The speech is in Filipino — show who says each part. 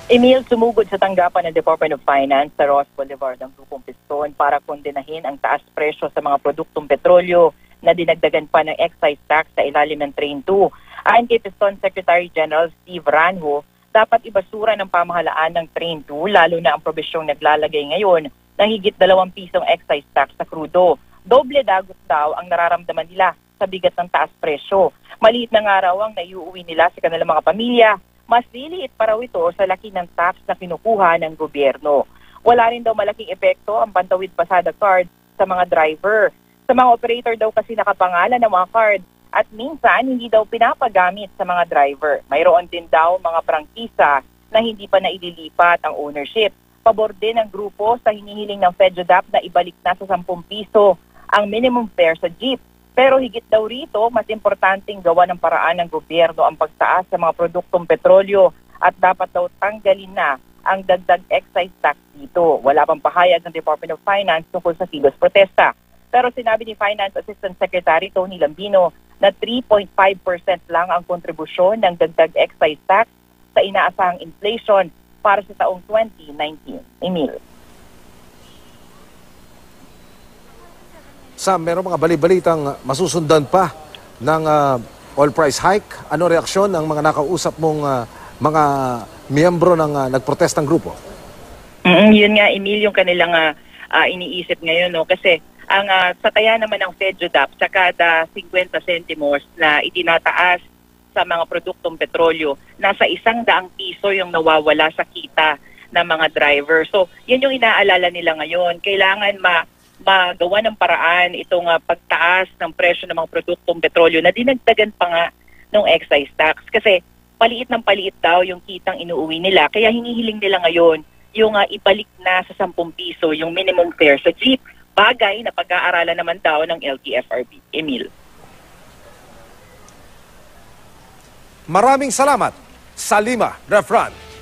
Speaker 1: Emil, sumugod sa tanggapan ng Department of Finance sa Ross Boulevard ang grupong Piston para kondenahin ang taas presyo sa mga produktong petrolyo na dinagdagan pa ng excise tax sa ilalim ng Train 2. Ayon kay Piston Secretary General Steve Ranjo, dapat ibasura ng pamahalaan ng Train 2 lalo na ang probisyong naglalagay ngayon ng higit 2 pisong excise tax sa krudo. Doble dagos daw ang nararamdaman nila sa bigat ng taas presyo. Maliit na nga raw ang naiuwi nila sa kanilang mga pamilya. Mas liliit pa raw ito sa laki ng tax na kinukuha ng gobyerno. Wala rin daw malaking epekto ang pantawid pasada card sa mga driver. Sa mga operator daw kasi nakapangalan ng mga card at minsan hindi daw pinapagamit sa mga driver. Mayroon din daw mga prangkisa na hindi pa naililipat ang ownership. Pabor din ang grupo sa hinihiling ng FEDJUDAP na ibalik na sa 10 piso ang minimum fare sa jeep. Pero higit daw rito, mas importanteng gawa ng paraan ng gobyerno ang pagtaas sa mga produktong petrolyo at dapat daw tanggalin na ang dagdag excise tax dito. Wala pang pahayag ng Department of Finance tungkol sa kilos protesta. Pero sinabi ni Finance Assistant Secretary Tony Lambino na 3.5% lang ang kontribusyon ng dagdag excise tax sa inaasahang inflation para sa taong 2019. Emil.
Speaker 2: Sam, meron mga balibalitang masusundan pa ng oil price hike. Ano reaksyon ng mga nakausap mong mga miyembro ng nagprotestang grupo?
Speaker 1: Yun nga, Emil, yung kanilang iniisip ngayon. No? Kasi ang sa taya naman ng FEDJUDAP sa kada 50 centimos na itinataas sa mga produktong petrolyo, nasa 100 piso yung nawawala sa kita ng mga driver. So, yan yung inaalala nila ngayon. Kailangan magawa ng paraan itong pagtaas ng presyo ng mga produktong petrolyo na dinagdagan pa nga ng excise tax. Kasi paliit ng paliit daw yung kitang inuuwi nila. Kaya hinihiling nila ngayon yung ibalik na sa 10 piso yung minimum fare sa jeep. Bagay na pag-aaralan naman daw ng LTFRB. Emil.
Speaker 2: Maraming salamat, Salima Refran.